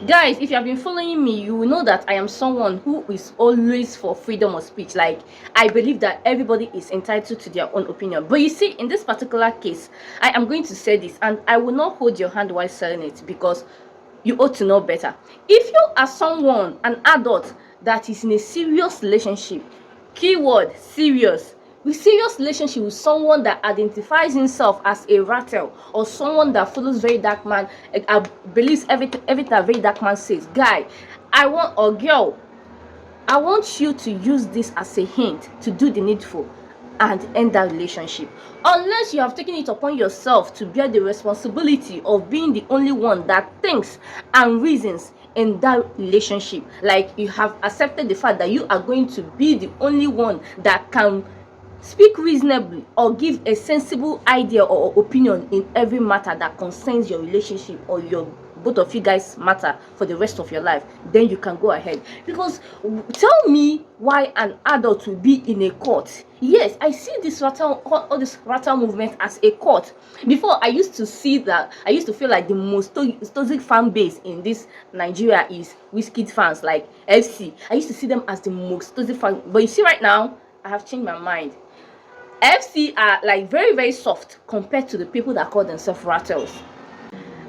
Guys, if you have been following me, you will know that I am someone who is always for freedom of speech. Like, I believe that everybody is entitled to their own opinion. But you see, in this particular case, I am going to say this, and I will not hold your hand while saying it, because you ought to know better. If you are someone, an adult, that is in a serious relationship, keyword serious, with serious relationship with someone that identifies himself as a Ratel, or someone that follows Verydarkman, believes everything that Verydarkman says, guy, I want, or girl, I want you to use this as a hint to do the needful and end that relationship, unless you have taken it upon yourself to bear the responsibility of being the only one that thinks and reasons in that relationship. Like, you have accepted the fact that you are going to be the only one that can speak reasonably or give a sensible idea or opinion in every matter that concerns your relationship or your both of you guys matter for the rest of your life. Then you can go ahead. Because tell me why an adult will be in a court. Yes, I see this Rattel, all this Rattel movement as a court. Before, I used to see that, I used to feel like the most toxic fan base in this Nigeria is Wizkid fans, like FC. I used to see them as the most toxic fan. But you see, right now, I have changed my mind. FC are like very, very soft compared to the people that call themselves Ratels.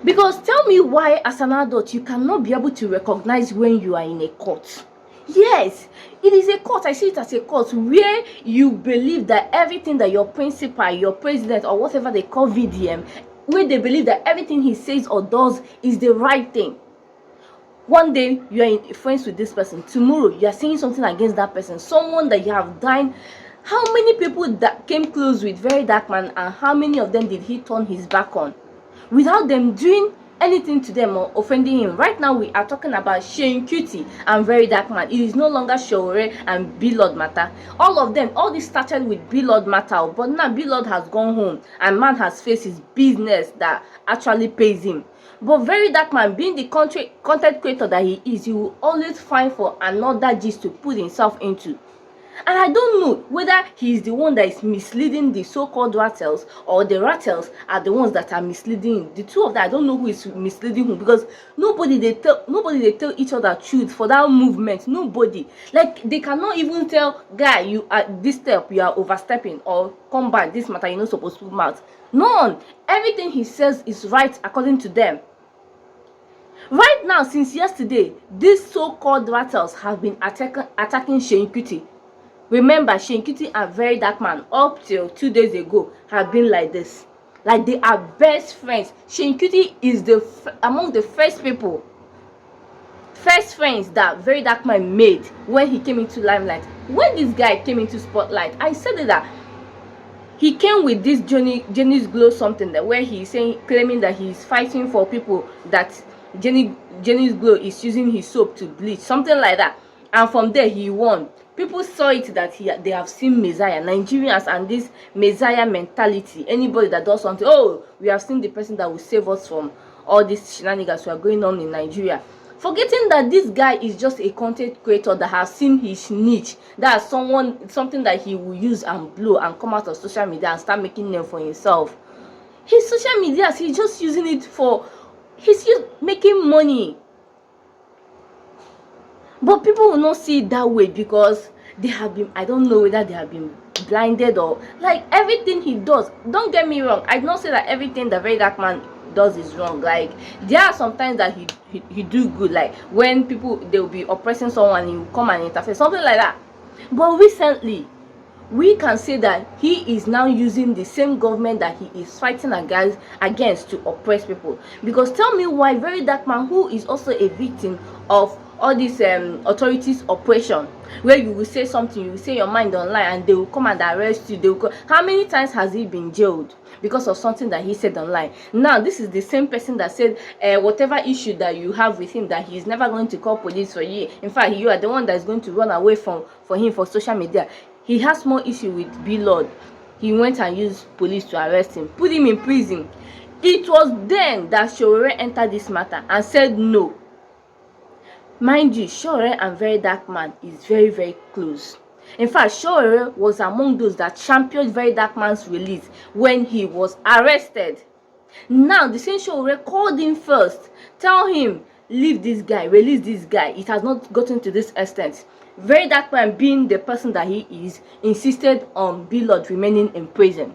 Because tell me why, as an adult, you cannot be able to recognize when you are in a court. Yes, it is a court. I see it as a court where you believe that everything that your principal, your president, or whatever they call VDM, where they believe that everything he says or does is the right thing. One day you are friends with this person, tomorrow you are saying something against that person, someone that you have dined. How many people that came close with Verydarkman, and how many of them did he turn his back on without them doing anything to them or offending him? Right now we are talking about Seun Kuti and Verydarkman. It is no longer Sowore and blord matter. All of them, all this started with blord matter, but now blord has gone home and man has faced his business that actually pays him. But Verydarkman, being the content creator that he is, he will always find for another gist to put himself into. And I don't know whether he is the one that is misleading the so-called Ratels, or the Ratels are the ones that are misleading. The two of them, I don't know who is misleading who, because nobody they tell each other truth for that movement. Nobody. Like, they cannot even tell, guy, you are this step, you are overstepping, or come back, this matter, you're not supposed to come out. None. Everything he says is right according to them. Right now, since yesterday, these so-called Ratels have been attacking Seun Kuti. Remember, Seun Kuti and Verydarkman up till 2 days ago have been like this. Like, they are best friends. Seun Kuti is among the first friends that Verydarkman made when he came into limelight. When this guy came into spotlight, I said that he came with this Jenny's Glow something, that where he's claiming that he's fighting for people, that Jenny's Glow is using his soap to bleach, something like that. And from there he won. People saw it that they have seen Messiah. Nigerians and this Messiah mentality. Anybody that does something, oh, we have seen the person that will save us from all these shenanigans that are going on in Nigeria. Forgetting that this guy is just a content creator that has seen his niche. That's something that he will use and blow and come out of social media and start making name for himself. His social media, he's just using it for, he's just making money. But people will not see it that way, because they have been, I don't know whether they have been blinded, or like, everything he does, don't get me wrong, I don't say that everything that Verydarkman does is wrong. Like, there are sometimes that he do good, like when people, they will be oppressing someone, he will come and interfere, something like that. But recently, we can say that he is now using the same government that he is fighting against to oppress people. Because tell me why Verydarkman, who is also a victim of all these authorities oppression, where you will say something, you will say your mind online, and they will come and arrest you, they will how many times has he been jailed because of something that he said online? Now this is the same person that said whatever issue that you have with him, that he is never going to call police for you. In fact, you are the one that is going to run away for him for social media. He has more issue with blord. He went and used police to arrest him, put him in prison. It was then that Sowore entered this matter and said no. Mind you, Sowore and Verydarkman is very, very close. In fact, Sowore was among those that championed Verydarkman's release when he was arrested. Now, the same Sowore called him first, tell him leave this guy, release this guy, it has not gotten to this extent. Verydarkman, being the person that he is, insisted on blord remaining in prison.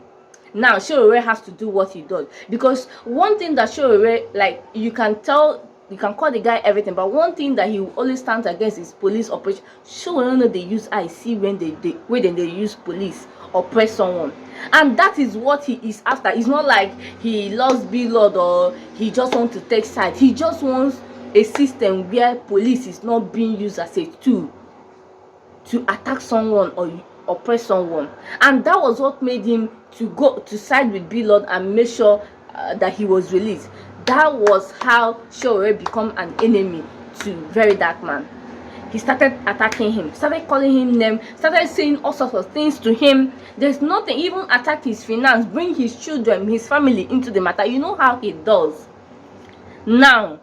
Now Sowore has to do what he does, because one thing that Sowore, like, you can tell, you can call the guy everything, but one thing that he will always stand against is police operation. Sowore know they use eye see when they use police oppress someone, and that is what he is after. It's not like he loves blord or he just wants to take side. He just wants a system where police is not being used as a tool to attack someone or oppress someone, and that was what made him to go to side with blord and make sure that he was released. That was how Sowore become an enemy to Verydarkman. He started attacking him, started calling him names, started saying all sorts of things to him. There's nothing, even attack his finance, bring his children, his family into the matter. You know how he does. Now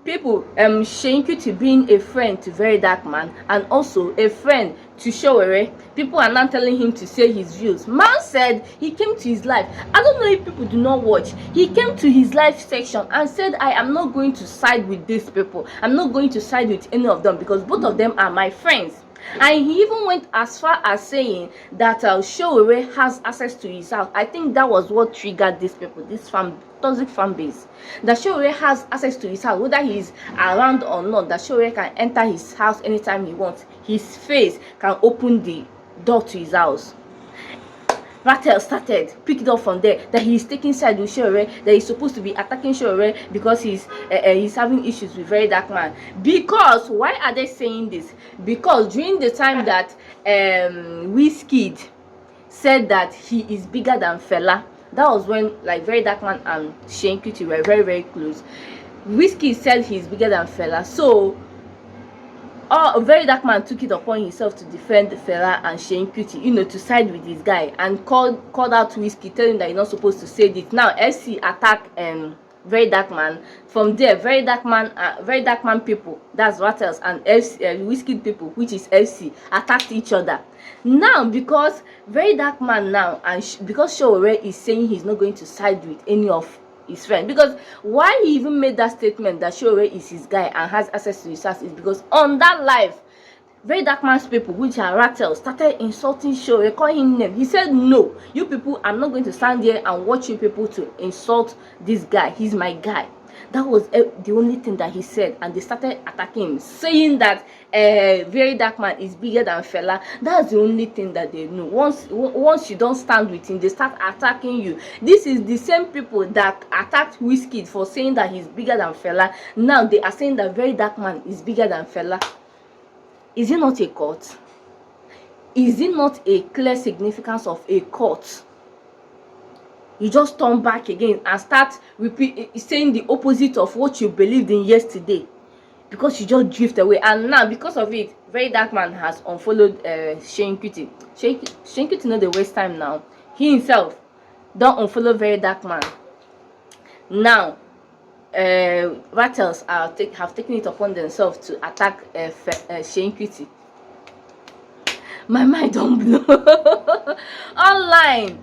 people, Seun Kuti being a friend to Verydarkman and also a friend to Sowore, people are now telling him to say his views. Man said he came to his live. I don't know if people do not watch. He came to his live section and said, I am not going to side with these people. I'm not going to side with any of them because both of them are my friends. And he even went as far as saying that Sowore has access to his house. I think that was what triggered these people, this toxic fan base. That Sowore has access to his house, whether he's around or not. That Sowore can enter his house anytime he wants. His face can open the door to his house. Ratels started, pick it up from there, that he's taking side with Sowore, that he's supposed to be attacking Sowore because he's having issues with Verydarkman. Because, why are they saying this? Because during the time that Wizkid said that he is bigger than Fela, that was when, like, Verydarkman and Seun Kuti were very, very close. Wizkid said he's bigger than Fela, so Verydarkman took it upon himself to defend Fela and Seun Kuti, you know, to side with this guy, and called out Wizkid, telling him that he's not supposed to say this. Now FC attack Verydarkman. From there, Verydarkman people, that's Ratels, and Wizkid people, which is FC, attacked each other. Now because Verydarkman now, and because Sowore is saying he's not going to side with any of his friend, because why he even made that statement that Sowore is his guy and has access to his house is because on that live, Verydarkman's people, which are Ratels, started insulting Sowore, calling him name. He said, no, you people, I'm not going to stand here and watch you people to insult this guy. He's my guy. That was the only thing that he said, and they started attacking him, saying that Verydarkman is bigger than Fela. That's the only thing that they know. Once you don't stand with him, they start attacking you. This is the same people that attacked Wizkid for saying that he's bigger than Fela. Now they are saying that Verydarkman is bigger than Fela. Is it not a court? Is it not a clear significance of a court? You just turn back again and start saying the opposite of what you believed in yesterday, because you just drift away. And now because of it, Verydarkman has unfollowed Seun Kuti. Seun Kuti know the waste time now. He himself don't unfollow Verydarkman. Now Ratels have taken it upon themselves to attack Seun Kuti. My mind don't blow. Online.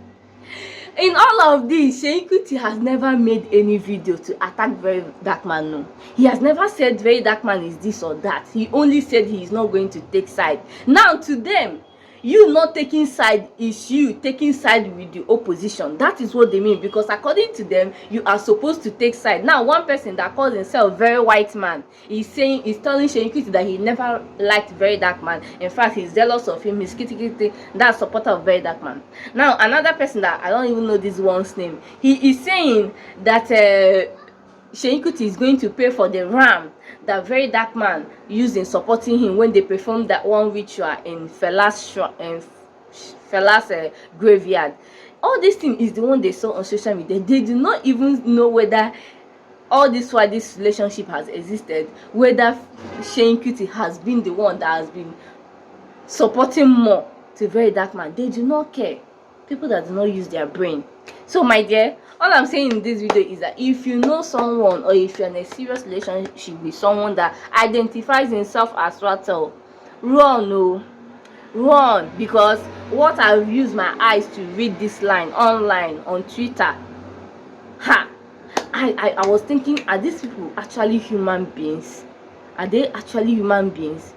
In all of this, Seun Kuti has never made any video to attack Verydarkman. No, he has never said Verydarkman is this or that. He only said he is not going to take side. Now to them, you not taking side is you taking side with the opposition. That is what they mean, because according to them, you are supposed to take side. Now one person that calls himself very white man is telling Seun Kuti that he never liked Verydarkman. In fact, he's jealous of him. He's kitty, that supporter of Verydarkman. Now another person that I don't even know this one's name, he is saying that Seun Kuti is going to pay for the ram that Verydarkman used in supporting him when they performed that one ritual in Fela's graveyard. All this thing is the one they saw on social media. They do not even know whether all this while this relationship has existed, whether Seun Kuti has been the one that has been supporting more to Verydarkman. They do not care. People that do not use their brain. So my dear, all I'm saying in this video is that if you know someone, or if you're in a serious relationship with someone that identifies himself as Ratel, run, oh, run, because what I've used my eyes to read this line online on Twitter, I was thinking, are these people actually human beings? Are they actually human beings?